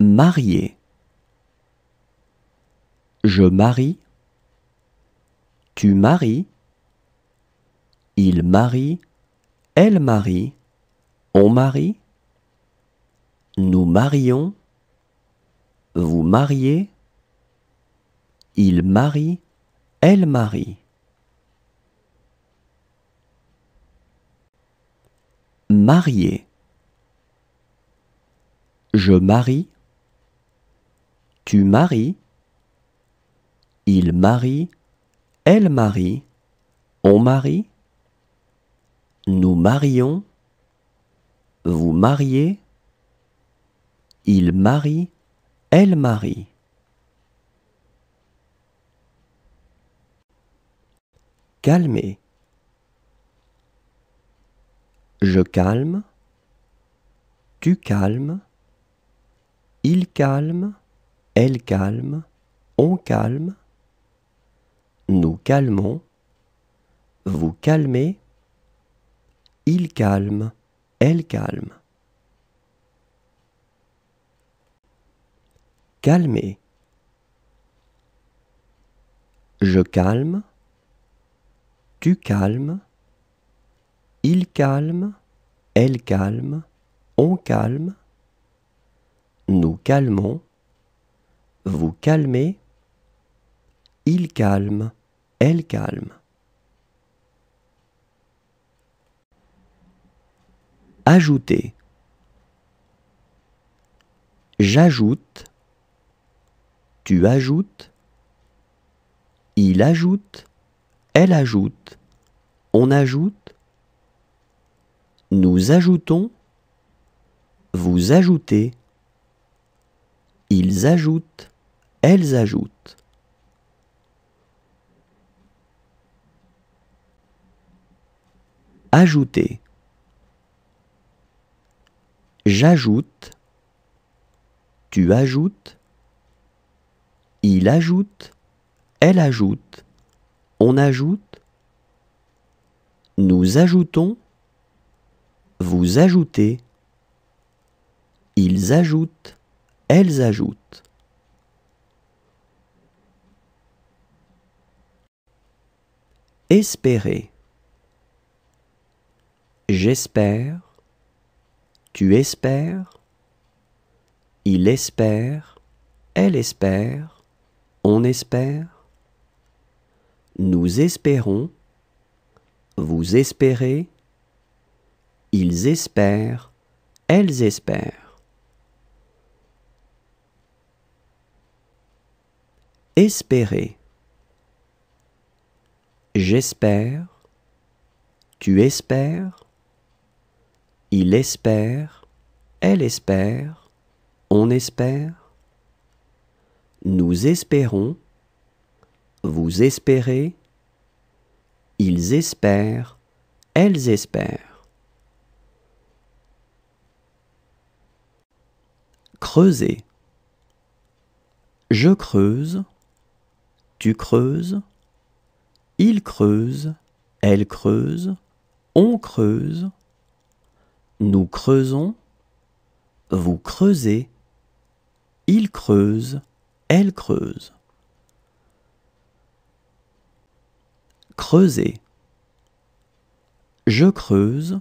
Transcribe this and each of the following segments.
Marier. Je marie. Tu maries. Il marie. Elle marie. On marie. Nous marions. Vous mariez. Il marie. Elle marie. Marier. Je marie. Tu maries. Il marie. Elle marie. On marie. Nous marions. Vous mariez. Il marie. Elle marie. Calmer. Je calme. Tu calmes. Il calme. Elle calme. On calme. Nous calmons. Vous calmez. Il calme. Elle calme. Calmer. Je calme. Tu calmes. Il calme. Elle calme. On calme. Nous calmons. Vous calmez. Il calme. Elle calme. Ajouter. J'ajoute. Tu ajoutes. Il ajoute. Elle ajoute. On ajoute. Nous ajoutons. Vous ajoutez. Ils ajoutent. Elles ajoutent. Ajouter. J'ajoute. Tu ajoutes. Il ajoute. Elle ajoute. On ajoute. Nous ajoutons. Vous ajoutez. Ils ajoutent. Elles ajoutent. Espérer. J'espère. Tu espères. Il espère. Elle espère. On espère. Nous espérons. Vous espérez. Ils espèrent. Elles espèrent. Espérer. J'espère. Tu espères. Il espère. Elle espère. On espère. Nous espérons. Vous espérez. Ils espèrent. Elles espèrent. Creuser. Je creuse. Tu creuses. Il creuse. Elle creuse. On creuse. Nous creusons. Vous creusez. Il creuse. Elle creuse. Creuser. Je creuse.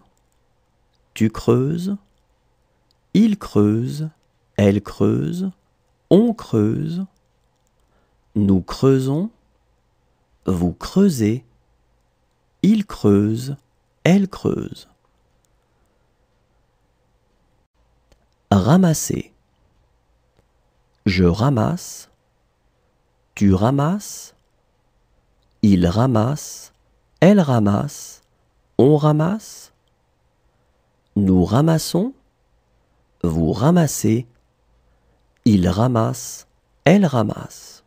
Tu creuses. Il creuse. Elle creuse. On creuse. Nous creusons. Vous creusez. Il creuse. Elle creuse. Ramasser. Je ramasse. Tu ramasses. Il ramasse. Elle ramasse. On ramasse. Nous ramassons. Vous ramassez. Il ramasse. Elle ramasse.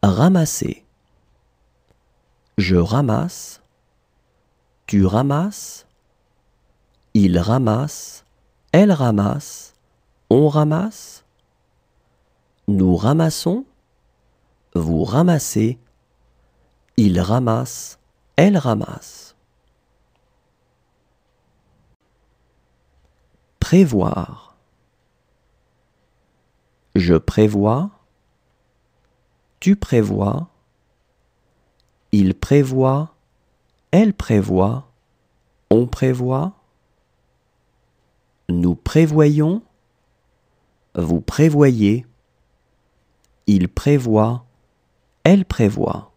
Ramasser. Je ramasse. Tu ramasses. Il ramasse. Elle ramasse. On ramasse. Nous ramassons. Vous ramassez. Il ramasse. Elle ramasse. Prévoir. Je prévois. Tu prévois. Il prévoit. Elle prévoit. On prévoit. Nous prévoyons. Vous prévoyez. Il prévoit. Elle prévoit.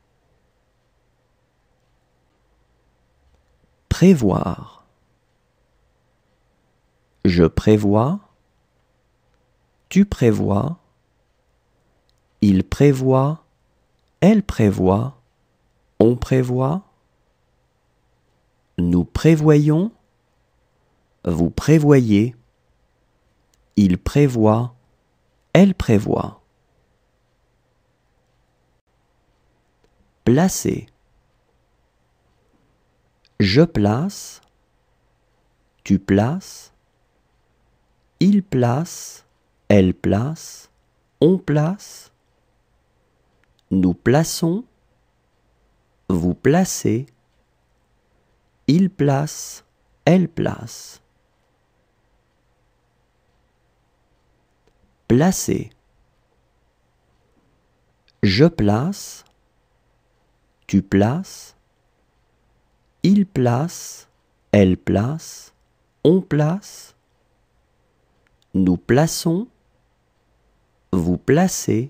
Prévoir. Je prévois. Tu prévois. Il prévoit. Elle prévoit. On prévoit. Nous prévoyons. Vous prévoyez. Il prévoit. Elle prévoit. Placer. Je place. Tu places. Il place. Elle place. On place. Nous plaçons. Vous placez. Il place. Elle place. Placer. Je place. Tu places. Il place. Elle place. On place. Nous plaçons. Vous placez.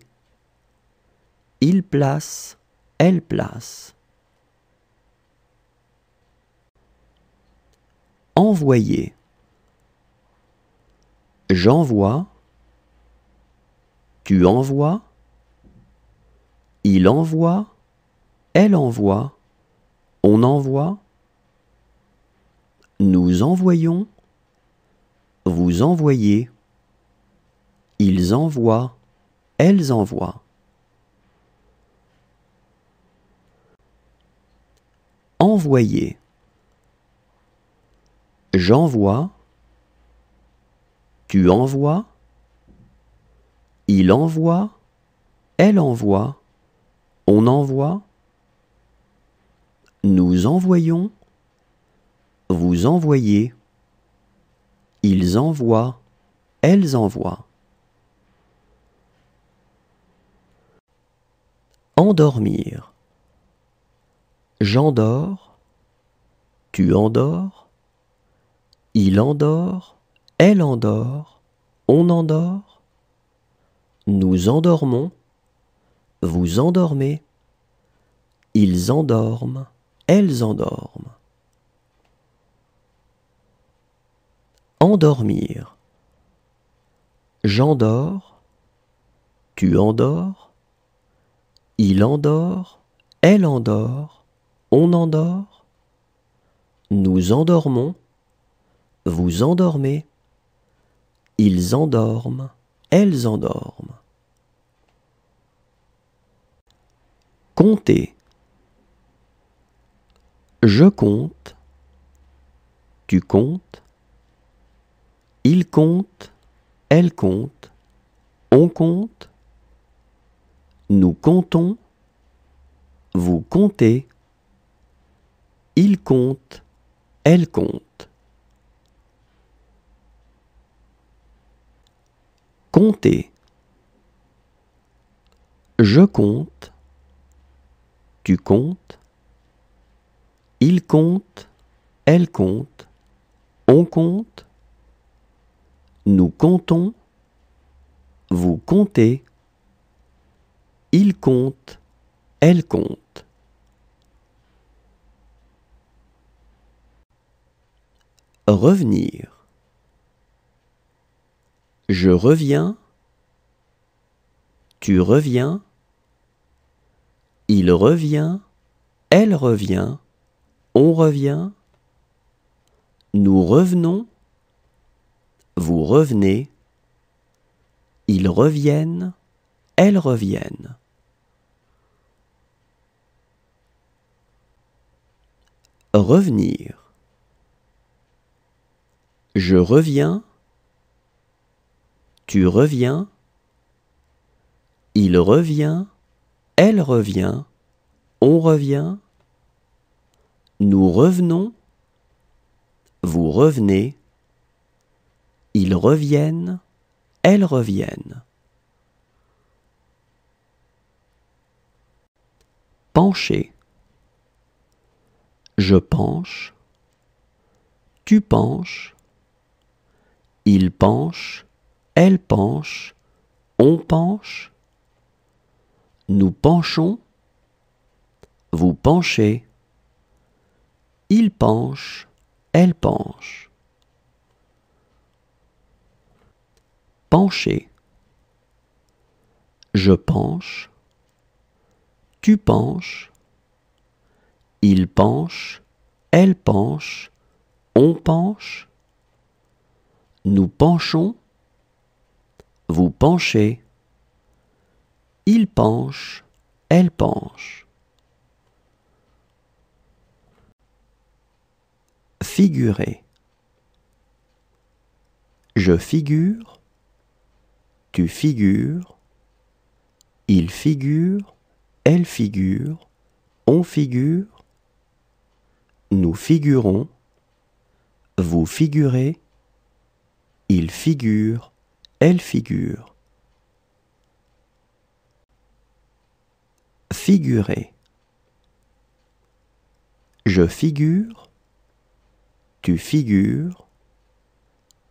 Il place. Elle place. Envoyer. J'envoie. Tu envoies. Il envoie. Elle envoie. On envoie. Nous envoyons. Vous envoyez. Ils envoient. Elles envoient. Envoyer. J'envoie. Tu envoies. Il envoie. Elle envoie. On envoie. Nous envoyons. Vous envoyez. Ils envoient. Elles envoient. Endormir. J'endors. Tu endors. Il endort. Elle endort. On endort. Nous endormons. Vous endormez. Ils endorment. Elles endorment. Endormir. J'endors. Tu endors. Il endort. Elle endort. On endort. Nous endormons. Vous endormez. Ils endorment. Elles endorment. Compter. Je compte. Tu comptes. Il compte. Elle compte. On compte. Nous comptons. Vous comptez. Il compte. Elle compte. Compter. Je compte. Tu comptes. Il compte. Elle compte. On compte. Nous comptons. Vous comptez. Il compte. Elle compte. Revenir. Je reviens. Tu reviens. Il revient. Elle revient. On revient. Nous revenons. Vous revenez. Ils reviennent. Elles reviennent. Revenir. Je reviens. Tu reviens. Il revient. Elle revient. On revient. Nous revenons. Vous revenez. Ils reviennent, elles reviennent. Pencher. Je penche, tu penches, il penche, elle penche, on penche, nous penchons, vous penchez, il penche, elle penche. Pencher. Je penche, tu penches, il penche, elle penche, on penche, nous penchons, vous penchez, il penche, elle penche. Figurer. Je figure, tu figures, il figure, elle figure, on figure, nous figurons, vous figurez, il figure, elle figure. Figurer. Je figure, tu figures,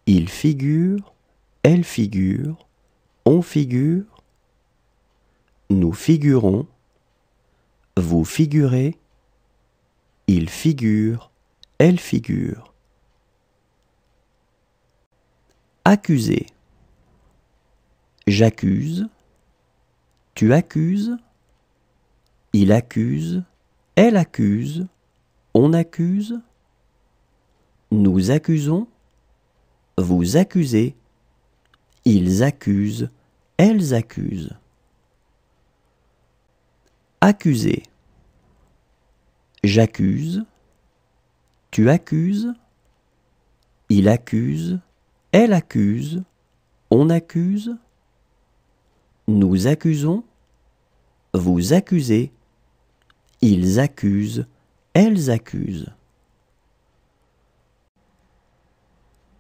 il figure, elle figure, on figure, nous figurons, vous figurez, il figure, elle figure. Accuser. J'accuse, tu accuses, il accuse, elle accuse, on accuse, nous accusons, vous accusez, ils accusent, elles accusent. Accuser. J'accuse, tu accuses, il accuse, elle accuse, on accuse, nous accusons, vous accusez, ils accusent, elles accusent.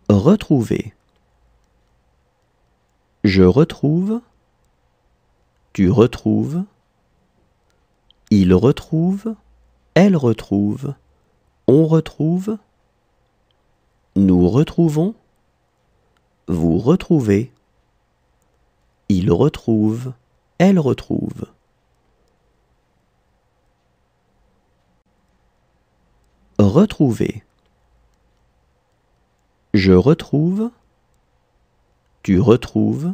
Retrouver. Je retrouve, tu retrouves, il retrouve, elle retrouve, on retrouve, nous retrouvons, vous retrouvez, il retrouve, elle retrouve. Retrouver. Je retrouve, tu retrouves,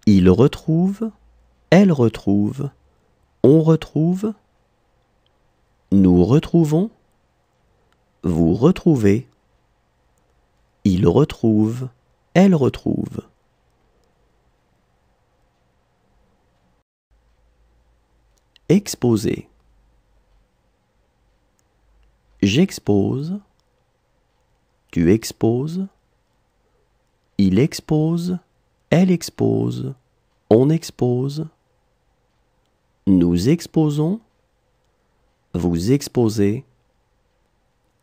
il retrouve, elle retrouve, on retrouve, nous retrouvons, vous retrouvez, il retrouve, elle retrouve. Exposer. J'expose, tu exposes, il expose, elle expose, on expose, nous exposons, vous exposez,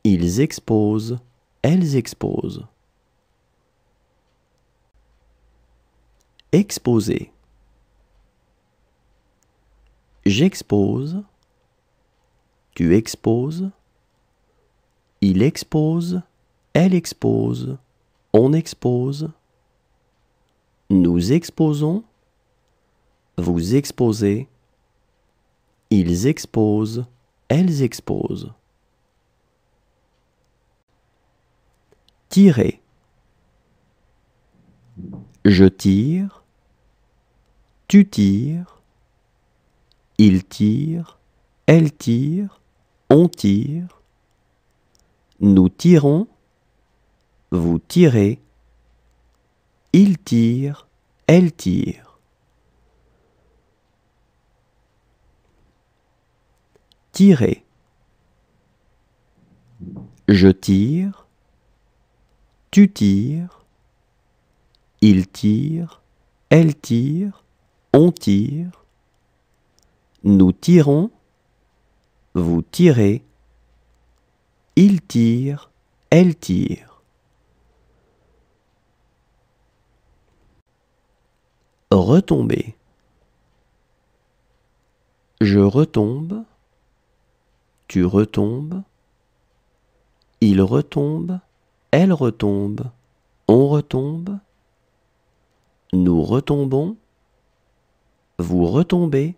ils exposent, elles exposent. Exposer. J'expose, tu exposes, il expose, elle expose, on expose, nous exposons, vous exposez, ils exposent, elles exposent. Tirer. Je tire, tu tires, il tire, elle tire, on tire, nous tirons, vous tirez, il tire, elle tire. Tirer. Je tire, tu tires, il tire, elle tire, on tire, nous tirons, vous tirez, il tire, elle tire. retomber. Je retombe, tu retombes, il retombe, elle retombe, on retombe, nous retombons, vous retombez,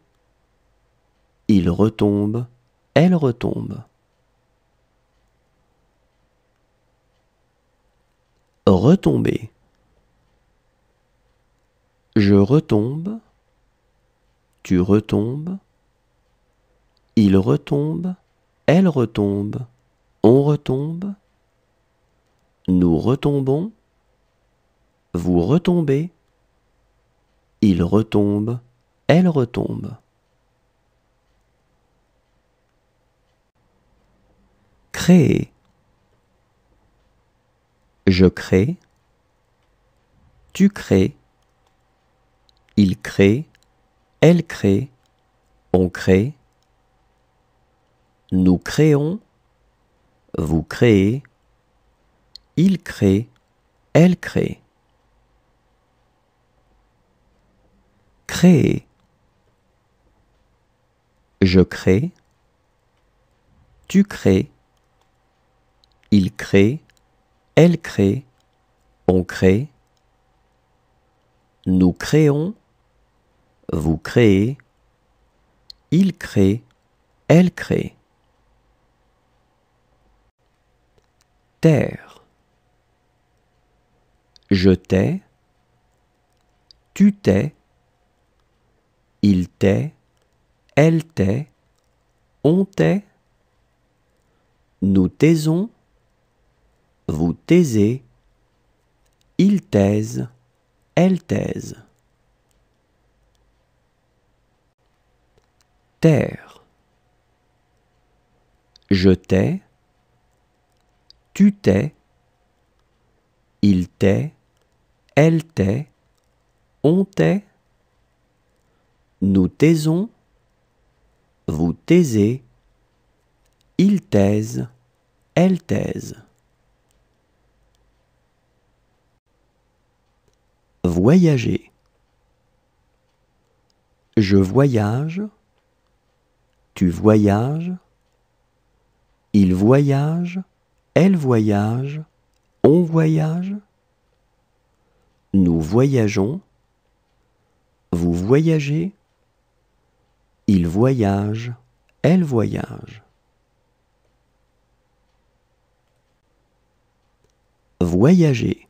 il retombe, elle retombe. Retomber. Je retombe, tu retombes, il retombe, elle retombe, on retombe, nous retombons, vous retombez, il retombe, elle retombe. Créer. Je crée, tu crées, il crée, elle crée, on crée, nous créons, vous créez, il crée, elle crée. Créer. Je crée, tu crées, il crée, elle crée, on crée, nous créons, vous créez, il crée, elle crée. Taire. Je tais, tu tais, il tait, elle tait, on tait, nous taisons, vous taisez, ils taisent, elles taisent. Taire. Je tais, tu tais, il tait, elle tait, on tait, nous taisons, vous taisez, ils taisent, elles taisent. Voyager. Je voyage, tu voyages, il voyage, elle voyage, on voyage, nous voyageons, vous voyagez, il voyage, elle voyage. Voyager.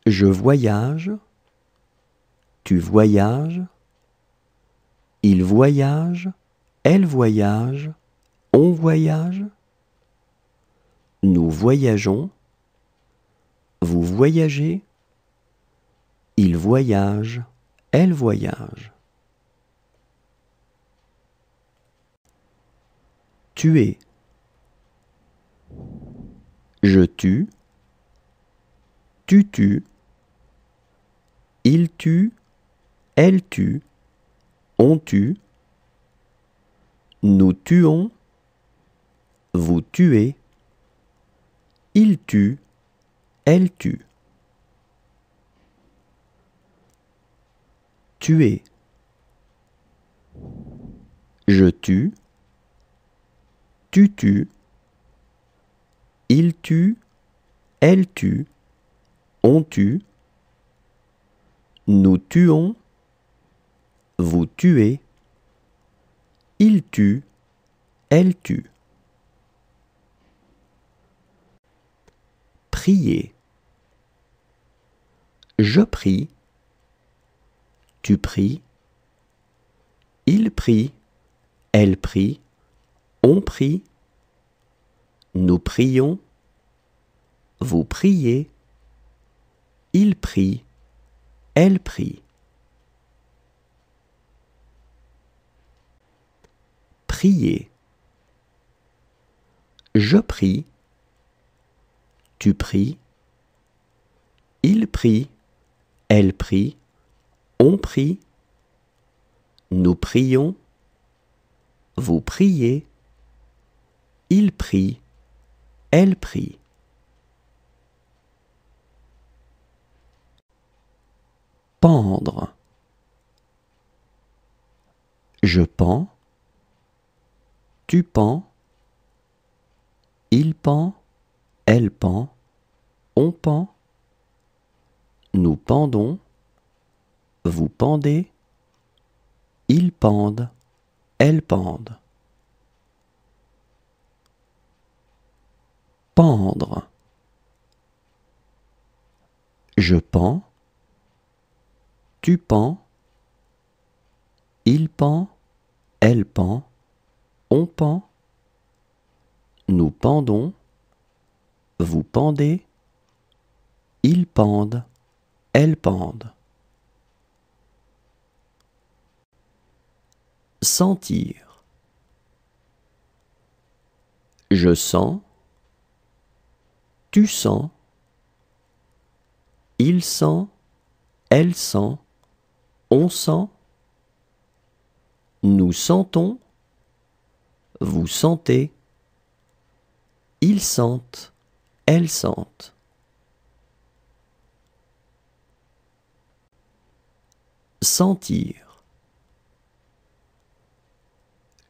Je voyage, tu voyages, il voyage, elle voyage, on voyage, nous voyageons, vous voyagez, il voyage, elle voyage. Tuer. Je tue, tu tues, il tue, elle tue, on tue, nous tuons, vous tuez, il tue, elle tue. Tuer. Je tue, tu tues, il tue, elle tue, on tue, nous tuons, vous tuez, il tue, elle tue. Prier. Je prie, tu pries, il prie, elle prie, on prie, nous prions, vous priez, il prie, elle prie. Prier. Je prie, tu pries, il prie, elle prie, on prie, nous prions, vous priez, il prie, elle prie. Pendre. Je pends. Tu pends. Il pend. Elle pend. On pend. Nous pendons. Vous pendez. Ils pendent. Elles pendent. Pendre. Je pends. Tu pends. Il pend. Elle pend. On pend. Nous pendons. Vous pendez. Ils pendent. Elles pendent. Sentir. Je sens. Tu sens. Il sent. Elle sent. On sent. Nous sentons. Vous sentez. Ils sentent. Elles sentent. Sentir.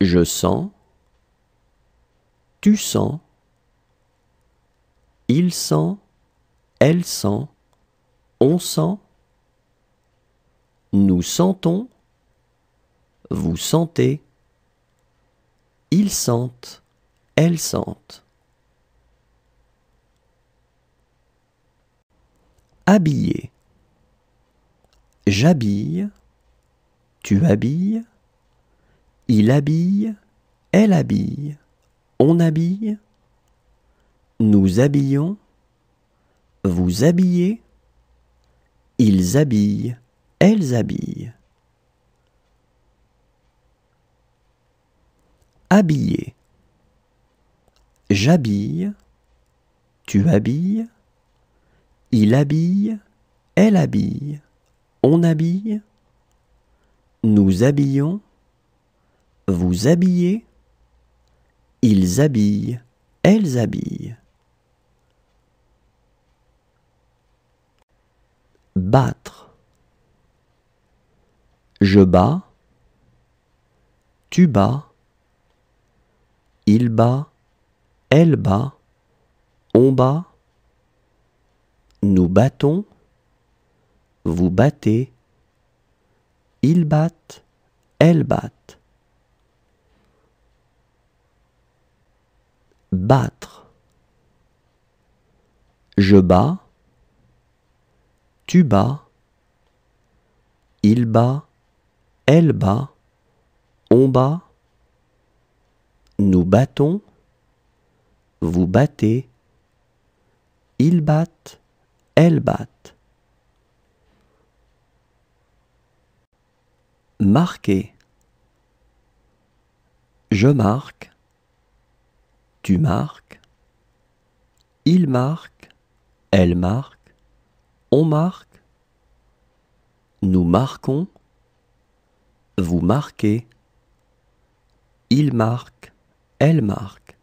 Je sens. Tu sens. Il sent. Elle sent. On sent. Nous sentons. Vous sentez. Ils sentent. Elles sentent. Habiller. J'habille. Tu habilles. Il habille. Elle habille. On habille. Nous habillons. Vous habillez. Ils habillent. Elles habillent. Habiller. J'habille. Tu habilles. Il habille. Elle habille. On habille. Nous habillons. Vous habillez. Ils habillent. Elles habillent. Battre. Je bats. Tu bats. Il bat. Elle bat. On bat. Nous battons. Vous battez. Ils battent. Elles battent. Battre. Je bats. Tu bats. Il bat. Elle bat. On bat. Nous battons. Vous battez. Ils battent. Elles battent. Marquer. Je marque. Tu marques. Il marque. Elle marque. On marque. Nous marquons. Vous marquez. Il marque. Elle marque.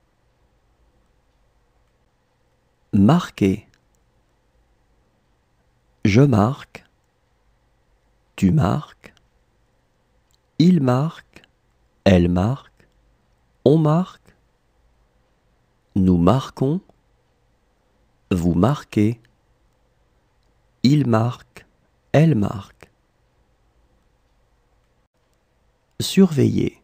Marquer. Je marque. Tu marques. Il marque. Elle marque. On marque. Nous marquons. Vous marquez. Il marque. Elle marque. Surveiller.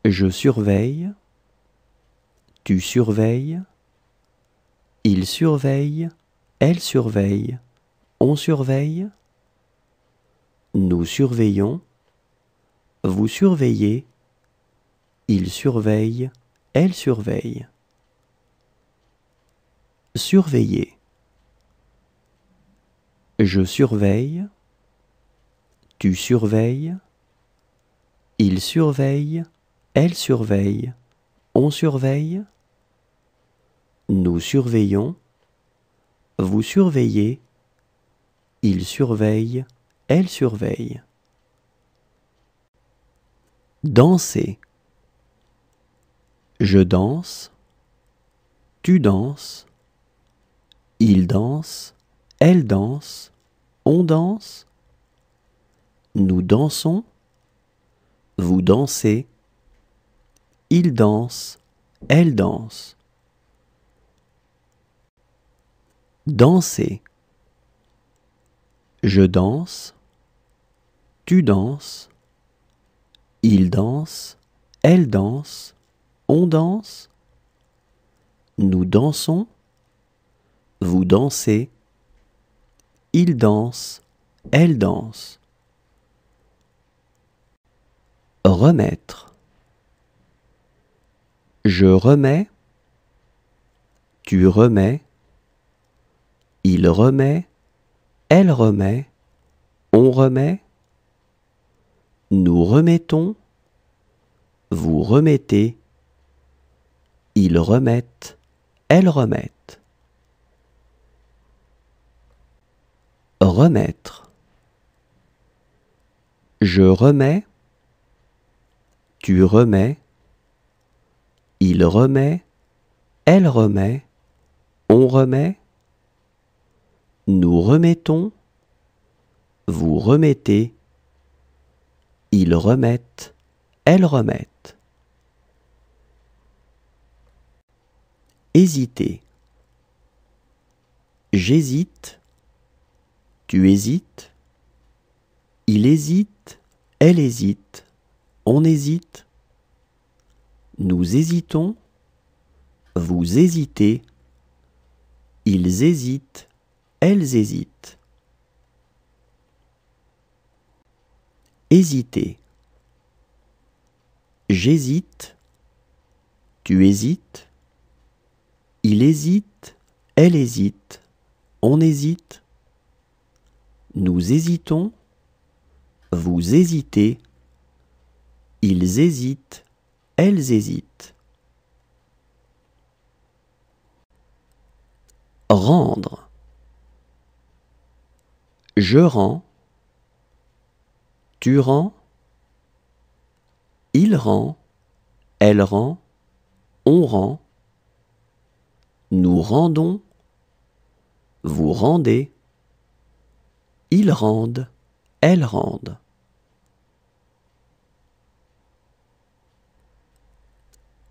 Je surveille. Tu surveilles. Il surveille. Elle surveille. On surveille. Nous surveillons. Vous surveillez. Il surveille. Elle surveille. Surveiller. Je surveille. Tu surveilles. Il surveille. Elle surveille. On surveille. Nous surveillons. Vous surveillez. Il surveille. Elle surveille. Danser. Je danse. Tu danses. Il danse. Elle danse. on danse, nous dansons, vous dansez, il danse, elle danse. Danser. Je danse, tu danses, il danse, elle danse, on danse, nous dansons, vous dansez, il danse, elle danse. Remettre. Je remets, tu remets, il remet, elle remet, on remet, nous remettons, vous remettez, ils remettent, elles remettent. Remettre. Je remets, tu remets, il remet, elle remet, on remet, nous remettons, vous remettez, ils remettent, elles remettent. Hésiter. J'hésite, tu hésites, il hésite, elle hésite, on hésite, nous hésitons, vous hésitez, ils hésitent, elles hésitent. Hésiter. J'hésite, tu hésites, il hésite, elle hésite, on hésite, nous hésitons, vous hésitez, ils hésitent, elles hésitent. Rendre. Je rends, tu rends, il rend, elle rend, on rend, nous rendons, vous rendez, ils rendent, elles rendent.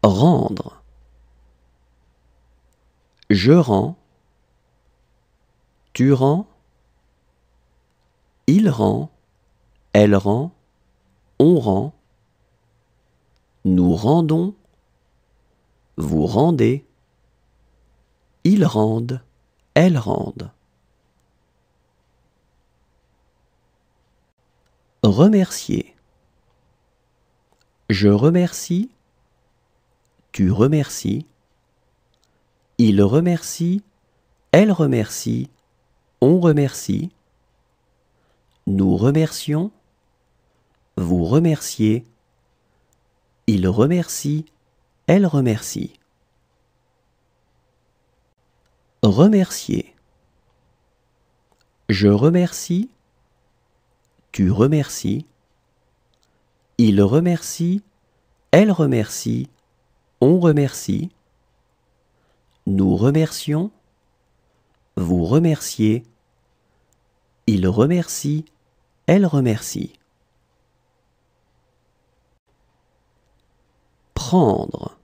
Rendre. Je rends, tu rends, il rend, elle rend, on rend, nous rendons, vous rendez, ils rendent, elles rendent. Remercier. Je remercie, tu remercies, il remercie, elle remercie, on remercie, nous remercions, vous remerciez, il remercie, elle remercie. Remercier. Je remercie, tu remercies, il remercie, elle remercie, on remercie, nous remercions, vous remerciez, il remercie, elle remercie. Prendre.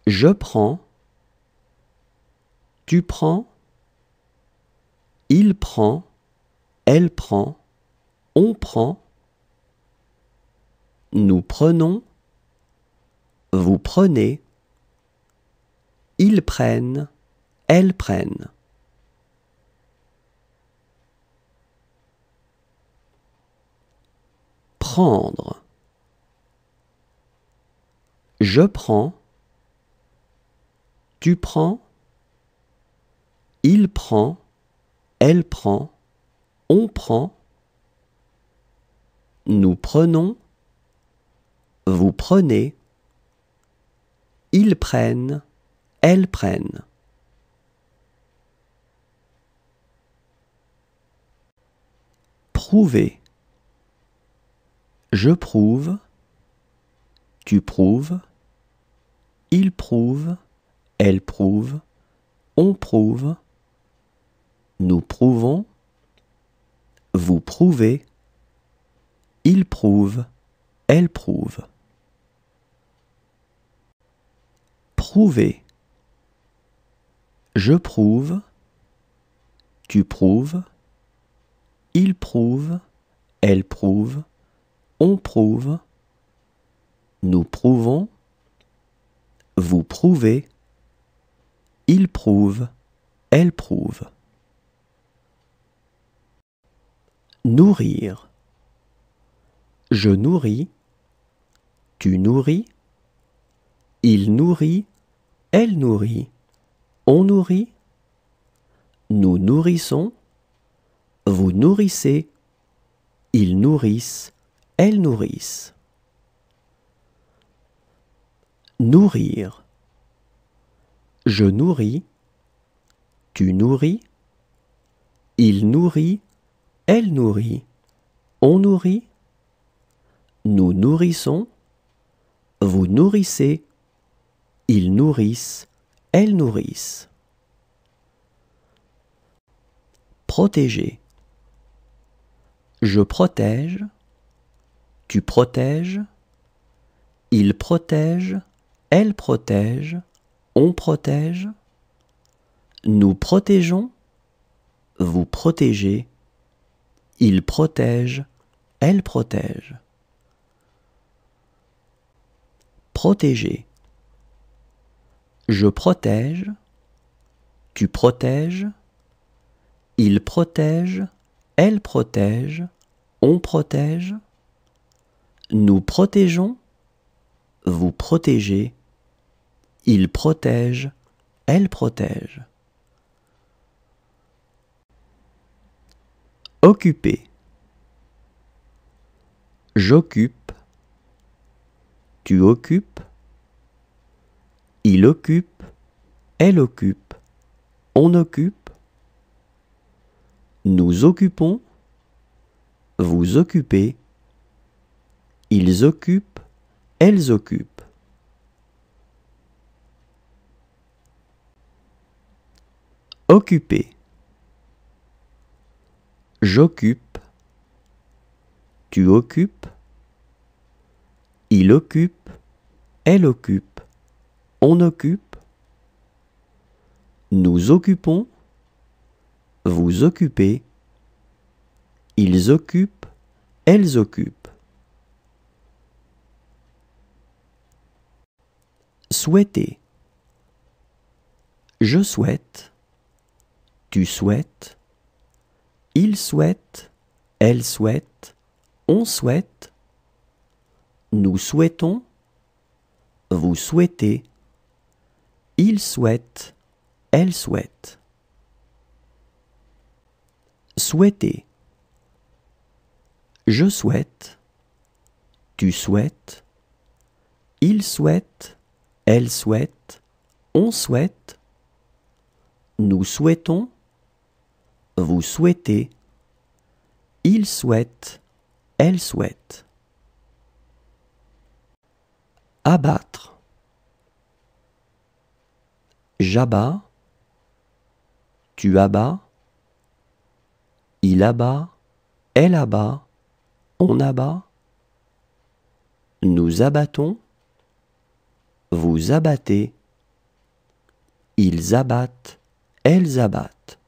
Je prends, tu prends, il prend, elle prend, on prend, nous prenons, vous prenez, ils prennent, elles prennent. Prendre. Je prends, tu prends, il prend, elle prend, on prend, nous prenons, vous prenez, ils prennent, elles prennent. Prouver. Je prouve, tu prouves, il prouve, elle prouve, on prouve, nous prouvons, vous prouvez, il prouve, elle prouve. Prouver. Je prouve, tu prouves, il prouve, elle prouve, on prouve, nous prouvons, vous prouvez, il prouve, elle prouve. Nourrir. Je nourris, tu nourris, il nourrit, elle nourrit, on nourrit, nous nourrissons, vous nourrissez, ils nourrissent, elles nourrissent. Nourrir. Je nourris, tu nourris, il nourrit, elle nourrit, on nourrit, nous nourrissons, vous nourrissez, ils nourrissent, elles nourrissent. Protéger. Je protège, tu protèges, il protège, elle protège, on protège, nous protégeons, vous protégez, il protège, elle protège. Protéger. Je protège, tu protèges, il protège, elle protège, on protège, nous protégeons, vous protégez, il protège, elle protège. Occuper. J'occupe, tu occupes, il occupe, elle occupe, on occupe, nous occupons, vous occupez, ils occupent, elles occupent. Occuper. J'occupe, tu occupes, il occupe, elle occupe, on occupe, nous occupons, vous occupez, ils occupent, elles occupent. Souhaiter. Je souhaite, tu souhaites, il souhaite, elle souhaite, on souhaite, nous souhaitons, vous souhaitez, il souhaite, elle souhaite. Souhaiter. Je souhaite, tu souhaites, il souhaite, elle souhaite, on souhaite, nous souhaitons, vous souhaitez, il souhaite, elle souhaite. Abattre. J'abats, tu abats, il abat, elle abat, on abat, nous abattons, vous abattez, ils abattent, elles abattent.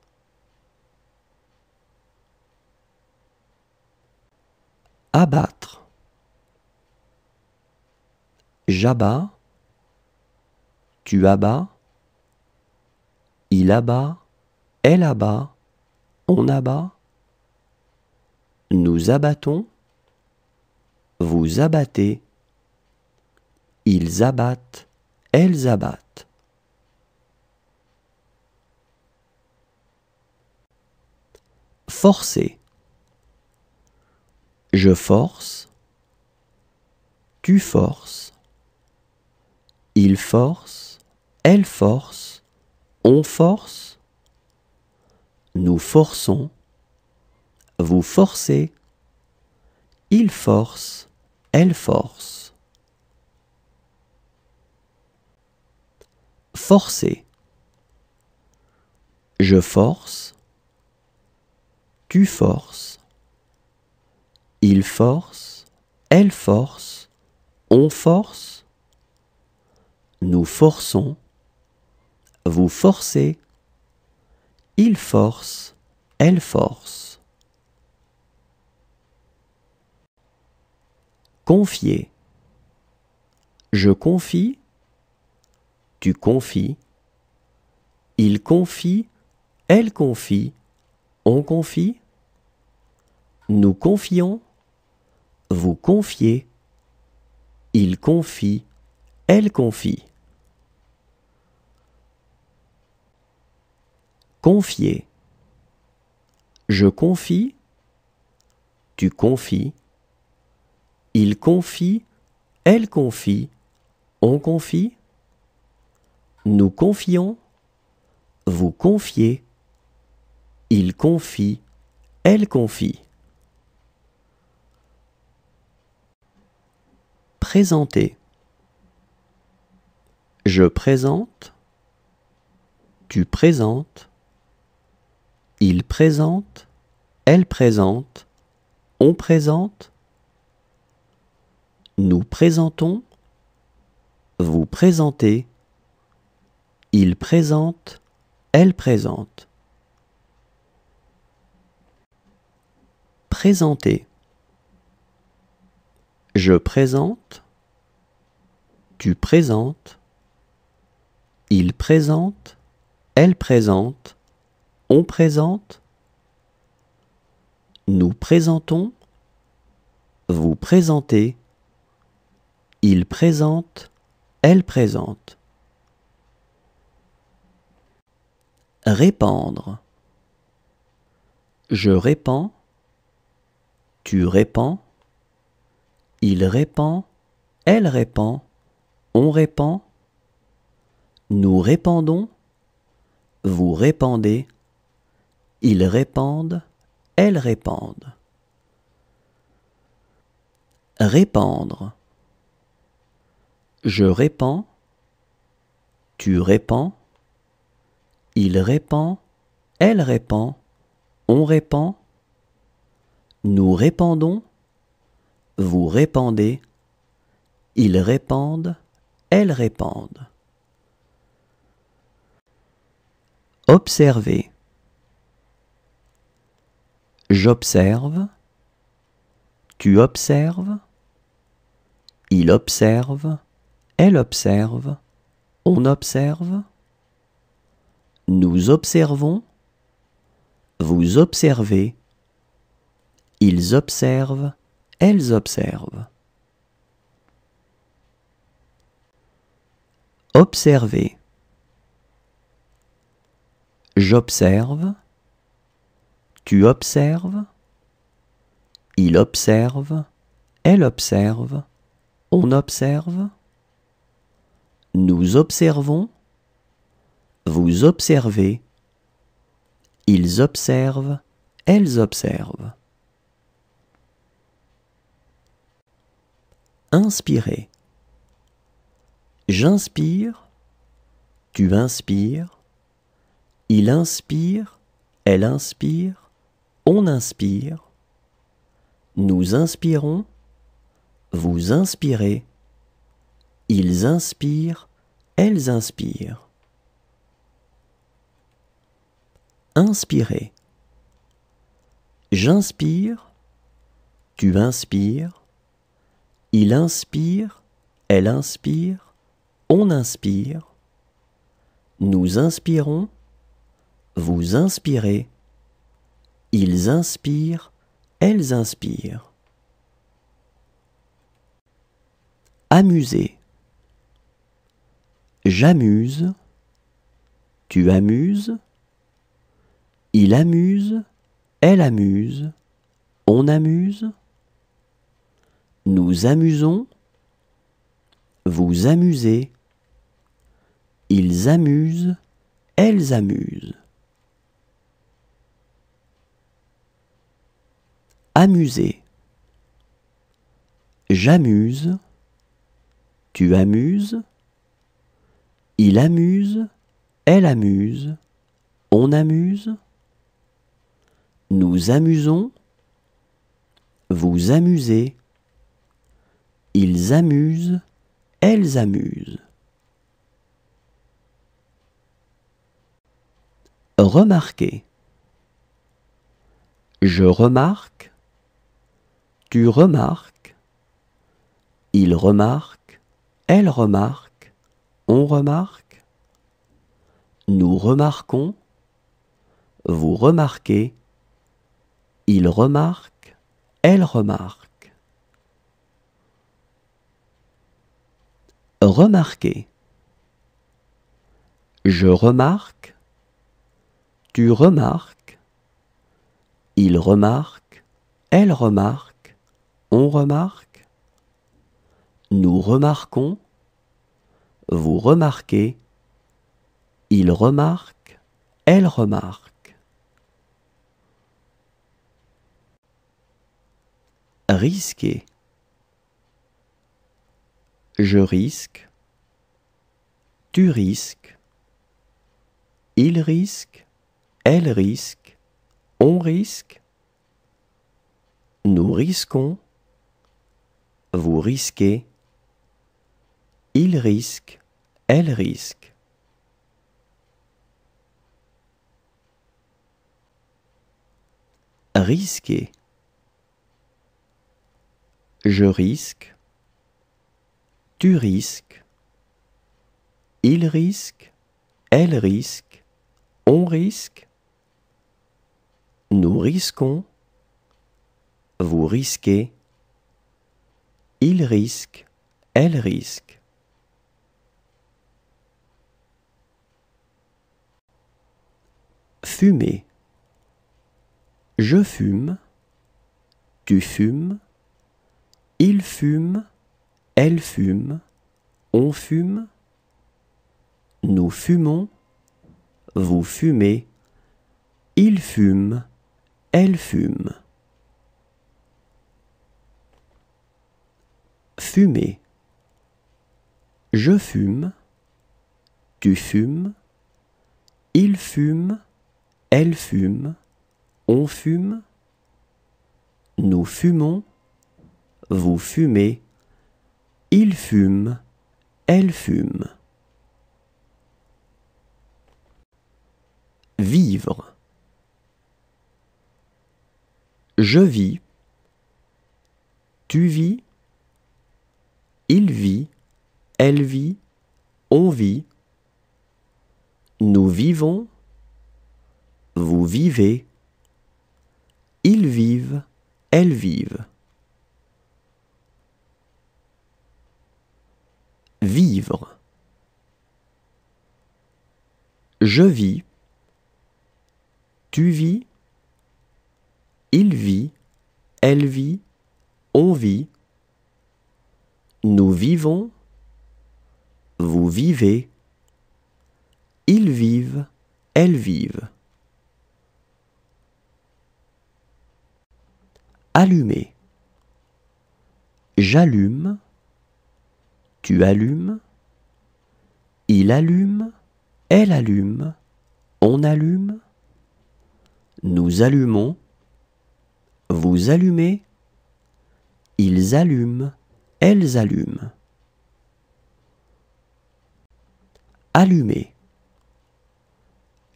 Abattre. J'abats, tu abats, il abat, elle abat, on abat, nous abattons, vous abattez, ils abattent, elles abattent. Forcer. Je force, tu forces, il force, elle force, on force, nous forçons, vous forcez, il force, elle force. Forcer. Je force, tu forces, il force, elle force, on force, nous forçons, vous forcez, il force, elle force. Confier. Je confie, tu confies, il confie, elle confie, on confie, nous confions, vous confiez, il confie, elle confie. Confier. Je confie, tu confies, il confie, elle confie, on confie, nous confions, vous confiez, il confie, elle confie. Présenter. Je présente, tu présentes, il présente, elle présente, on présente, nous présentons, vous présentez, il présente, elle présente. Présenter. Je présente, tu présentes, il présente, elle présente, on présente, nous présentons, vous présentez, il présente, elle présente. Répandre. Je répands, tu répands, il répand, elle répand, on répand, nous répandons, vous répandez, ils répandent, elles répandent. Répandre. Je répands, tu répands, il répand, elle répand, on répand, nous répandons, vous répandez, ils répandent, elles répandent. Observer. J'observe, tu observes, il observe, elle observe, on observe, nous observons, vous observez, ils observent, elles observent. Observer. J'observe, tu observes, il observe, elle observe, on observe, nous observons, vous observez, ils observent, elles observent. Inspirer. J'inspire, tu inspires, il inspire, elle inspire, on inspire, nous inspirons, vous inspirez, ils inspirent, elles inspirent. Inspirer. J'inspire, tu inspires, il inspire, elle inspire, on inspire, nous inspirons, vous inspirez, ils inspirent, elles inspirent. Amuser. J'amuse, tu amuses, il amuse, elle amuse, on amuse, nous amusons, vous amusez, ils amusent, elles amusent. Amuser. J'amuse, tu amuses, il amuse, elle amuse, on amuse, Nous amusons, vous amusez. Ils amusent, elles amusent. Remarquer. Je remarque, tu remarques, il remarque, elle remarque, on remarque. Nous remarquons, vous remarquez, il remarque, elle remarque. Remarquer. Je remarque, tu remarques, il remarque, elle remarque, on remarque. Nous remarquons, vous remarquez, il remarque, elle remarque. Risquer. Je risque, tu risques, il risque, elle risque, on risque. Nous risquons, vous risquez, il risque, elle risque. Risquer. Je risque, tu risques, il risque, elle risque, on risque. Nous risquons, vous risquez, il risque, elle risque. Fumer. Je fume, tu fumes, il fume, elle fume, on fume. Nous fumons, vous fumez, il fume, elle fume. Fumer. Je fume, tu fumes, il fume, elle fume, on fume. Nous fumons, vous fumez, il fume, elle fume. Vivre. Je vis, tu vis, il vit, elle vit, on vit. Nous vivons, vous vivez, ils vivent, elles vivent. Vivre. Je vis, tu vis, il vit, elle vit, on vit. Nous vivons, vous vivez, ils vivent, elles vivent. Allumer. J'allume, tu allumes, il allume, elle allume, on allume. Nous allumons, vous allumez, ils allument, elles allument. Allumer.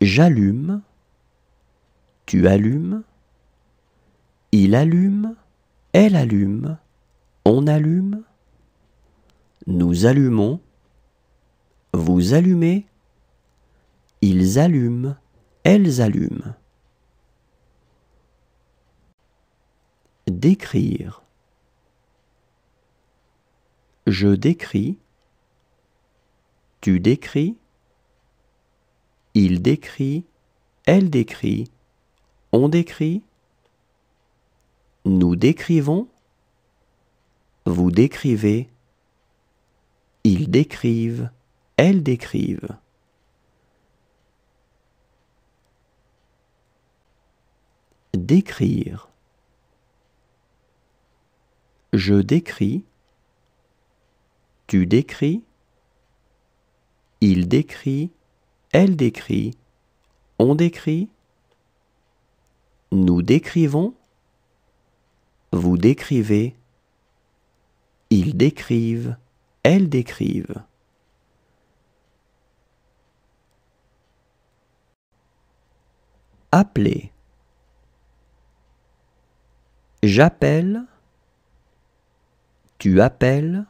J'allume, tu allumes, il allume, elle allume, on allume. Nous allumons, vous allumez, ils allument, elles allument. Décrire. Je décris, tu décris, il décrit, elle décrit, on décrit. Nous décrivons, vous décrivez, ils décrivent, elles décrivent. Décrire. Je décris, tu décris, il décrit, elle décrit, on décrit. Nous décrivons. Vous décrivez. Ils décrivent. Elles décrivent. Appeler. J'appelle. Tu appelles.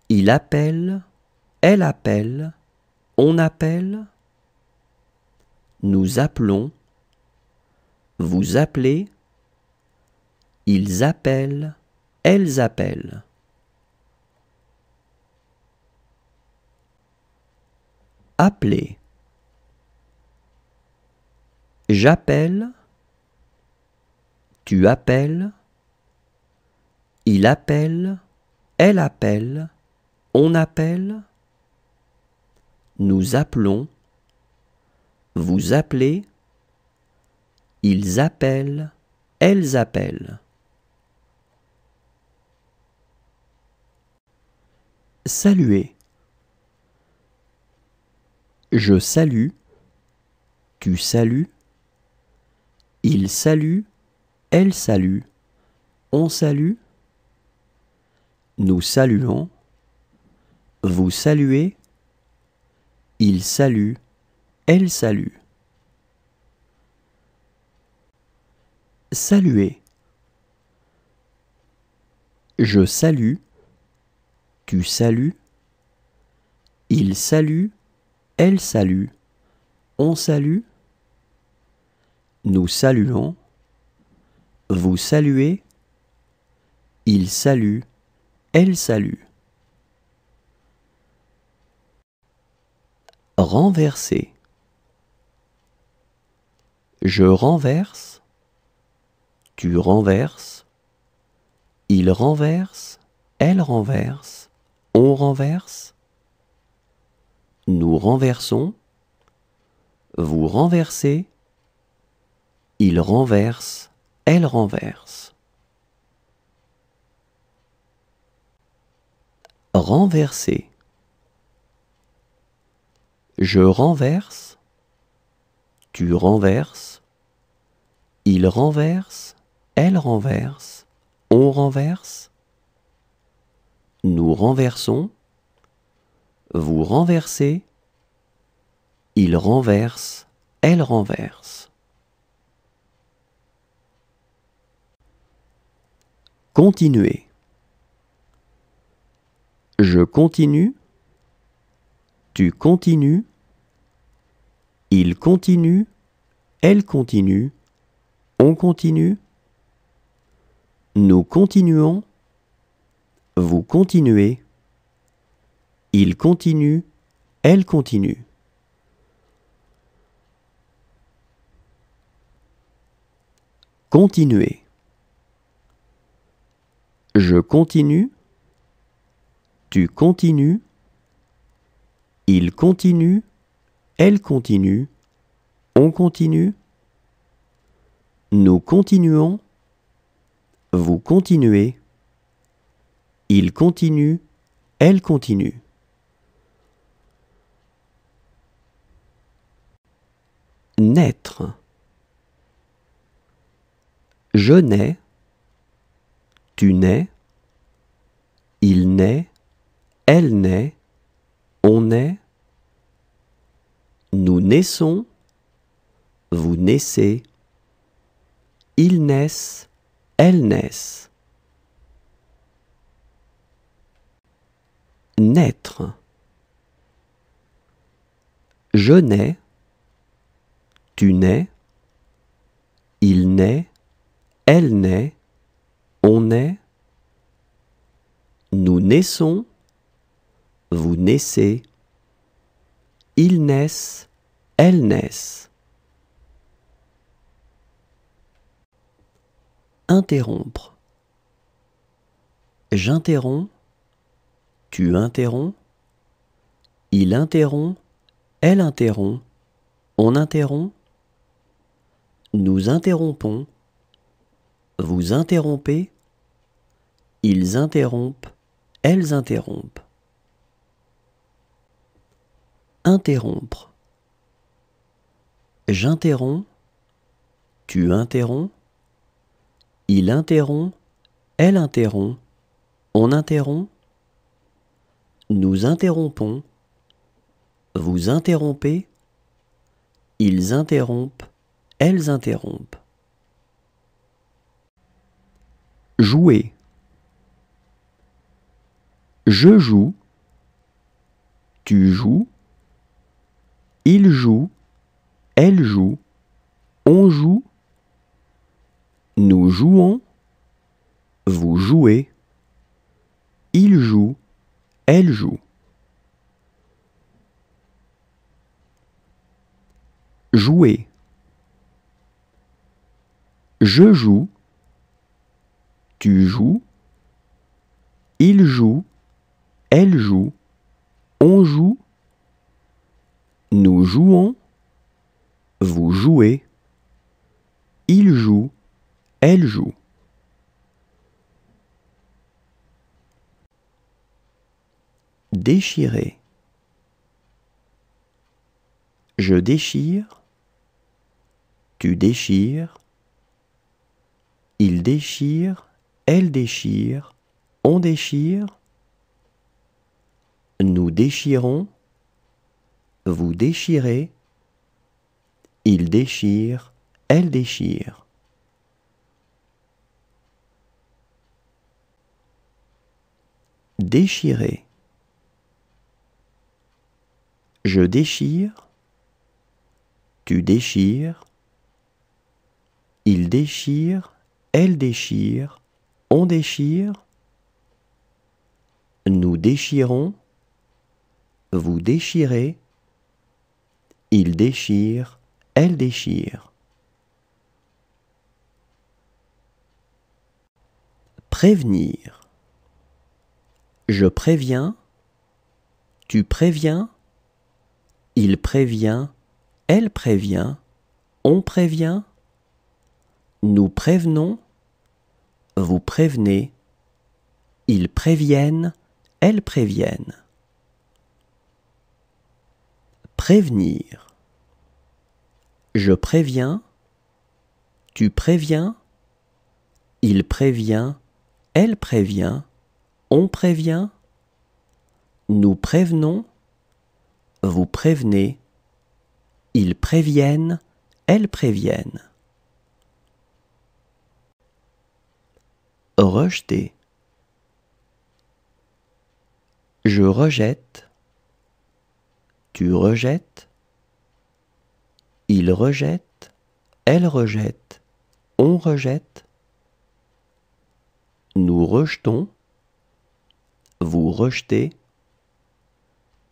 Il appelle. Elle appelle. On appelle. Nous appelons. Vous appelez. Ils appellent. Elles appellent. Appeler. J'appelle. Tu appelles. Il appelle. Elle appelle. On appelle. Nous appelons. Vous appelez. Ils appellent. Elles appellent. Saluer. Je salue. Tu salues. Il salue. Elle salue. On salue. Nous saluons. Vous saluez. Il salue. Elle salue. Saluer. Je salue. Tu salues. Il salue. Elle salue. On salue. Nous saluons. Vous saluez. Il salue. Elle salue. Renverser. Je renverse. Tu renverses. Il renverse. Elle renverse. On renverse. Nous renversons. Vous renversez. Il renverse. Elle renverse. Renverser. Je renverse. Tu renverses. Il renverse. Elle renverse. On renverse. Nous renversons. Vous renversez. Il renverse. Elle renverse. Continuer. Je continue. Tu continues. Il continue. Elle continue. On continue. Nous continuons. Vous continuez. Il continue. Elle continue. Continuer. Je continue. Tu continues. Il continue. Elle continue. On continue. Nous continuons. Vous continuez. Il continue. Elle continue. Naître. Je nais. Tu nais. Il naît. Elle naît. On naît. Nous naissons. Vous naissez. Ils naissent. Elles naissent. Naître. Je nais. Tu nais. Il naît. Elle naît. On naît. Nous naissons. Vous naissez. Ils naissent. Elles naissent. Interrompre. J'interromps. Tu interromps. Il interrompt. Elle interrompt. On interrompt. Nous interrompons. Vous interrompez. Ils interrompent. Elles interrompent. Interrompre. J'interromps. Tu interromps. Il interrompt. Elle interrompt. On interrompt. Nous interrompons. Vous interrompez. Ils interrompent. Elles interrompent. Jouer. Je joue. Tu joues. Il joue. Elle joue. On joue. Nous jouons. Vous jouez. Il joue. Elle joue. Jouer. Je joue. Tu joues. Il joue. Elle joue. On joue. Nous jouons. Vous jouez. Il joue. Elle joue. Déchirer. Je déchire. Tu déchires. Il déchire. Elle déchire. On déchire. Nous déchirons. Vous déchirez. Il déchire. Elle déchire. Déchirer. Je déchire. Tu déchires. Il déchire. Elle déchire. On déchire. Nous déchirons. Vous déchirez. Il déchire. Elle déchire. Prévenir. Je préviens. Tu préviens. Il prévient. Elle prévient. On prévient. Nous prévenons. Vous prévenez. Ils préviennent. Elles préviennent. Prévenir. Je préviens. Tu préviens. Il prévient. Elle prévient. On prévient. Nous prévenons. Vous prévenez. Ils préviennent. Elles préviennent. Rejeter. Je rejette. Tu rejettes. Il rejette. Elle rejette. On rejette. Nous rejetons. Vous rejetez.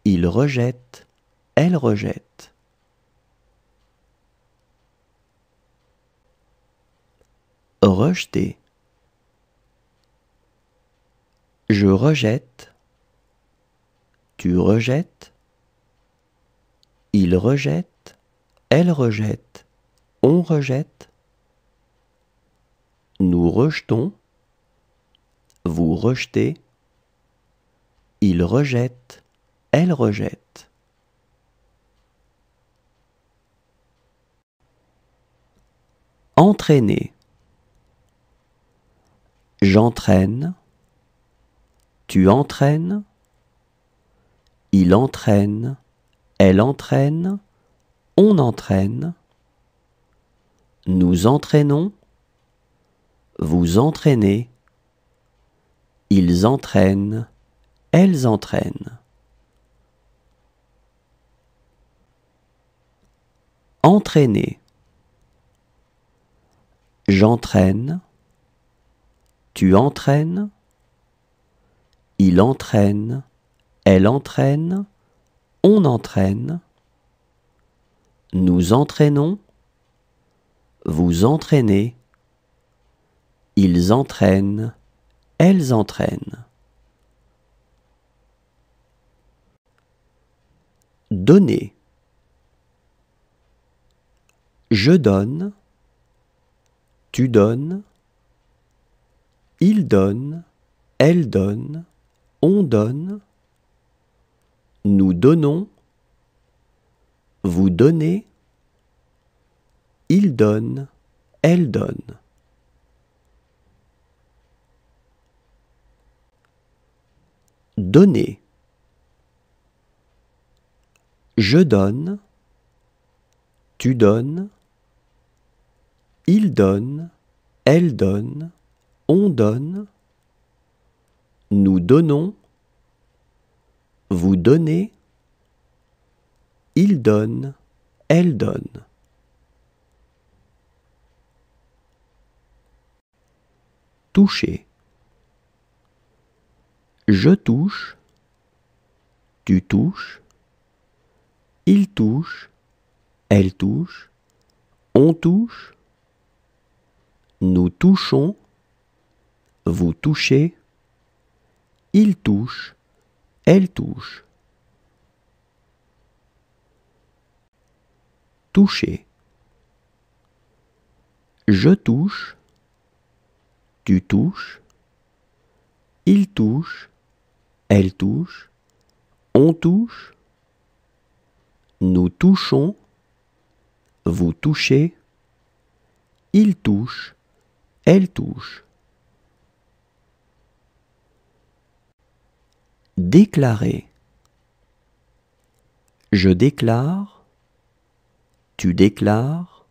Il rejette. Elle rejette. Rejeter. Je rejette. Tu rejettes. Il rejette. Elle rejette. On rejette. Nous rejetons. Vous rejetez. Il rejette. Elle rejette. Entraîner. J'entraîne. Tu entraînes. Il entraîne. Elle entraîne. On entraîne. Nous entraînons. Vous entraînez. Ils entraînent. Elles entraînent. Entraîner. J'entraîne. Tu entraînes. Il entraîne. Elle entraîne. On entraîne. Nous entraînons. Vous entraînez. Ils entraînent. Elles entraînent. Donner. Je donne. Tu donnes. Il donne. Elle donne. On donne. Nous donnons. Vous donnez. Il donne. elle donne. Donner. Je donne, tu donnes, il donne, elle donne, on donne, nous donnons, vous donnez, il donne, elle donne. Toucher. Je touche, tu touches, il touche, elle touche, on touche, nous touchons, vous touchez, il touche, elle touche. Toucher. Je touche, tu touches, il touche, elle touche, on touche, nous touchons, vous touchez, il touche, elle touche. Déclarer. Je déclare, tu déclares,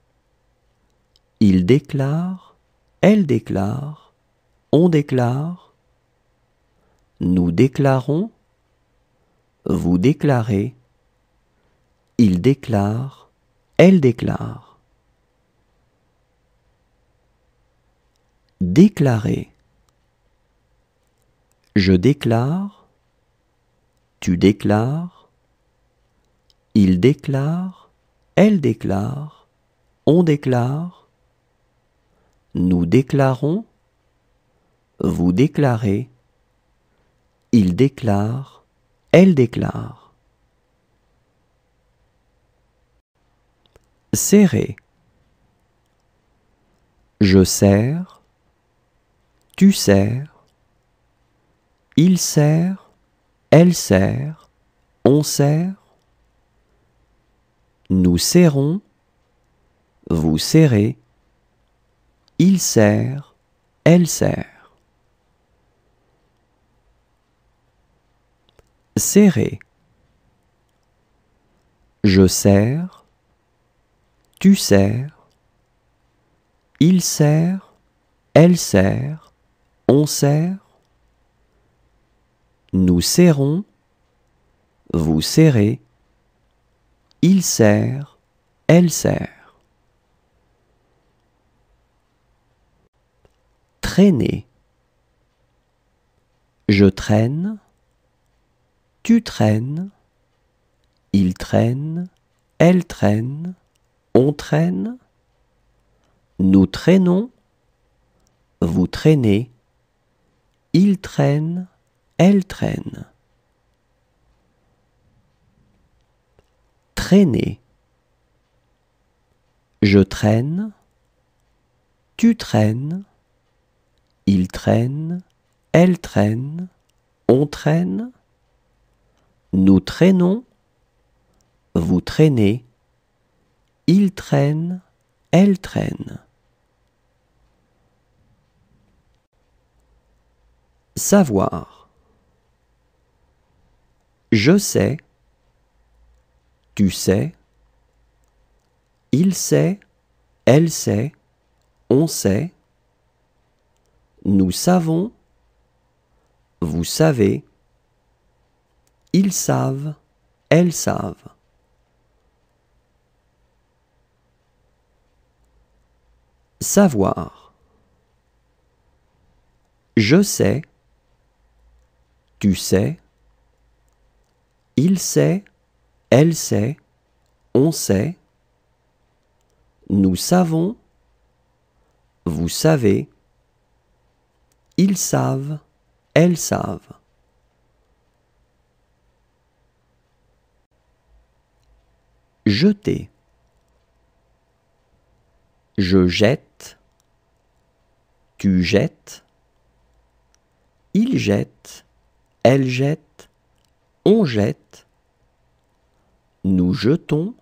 il déclare, elle déclare, on déclare, nous déclarons, vous déclarez, il déclare, elle déclare. Déclarer. Je déclare, tu déclares, il déclare, elle déclare, on déclare, nous déclarons, vous déclarez, il déclare, elle déclare. Serrer. Je serre, tu serres, il serre, elle serre, on serre, nous serrons, vous serrez, il serre, elle serre. Serrer. Je serre, tu serres, il serre, elle serre, on serre, nous serrons, vous serrez, il serre, elle serre. Traîner. Je traîne, tu traînes, il traîne, elle traîne, on traîne, nous traînons, vous traînez, il traîne, elle traîne. Traîner. Je traîne, tu traînes, il traîne, elle traîne, on traîne, nous traînons, vous traînez, il traîne, elle traîne. Savoir. Je sais, tu sais, il sait, elle sait, on sait, nous savons, vous savez, ils savent, elles savent. Savoir. Je sais, tu sais, il sait, elle sait, on sait, nous savons, vous savez, ils savent, elles savent. Jeter. Je jette, tu jettes, il jette, elle jette, on jette, nous jetons,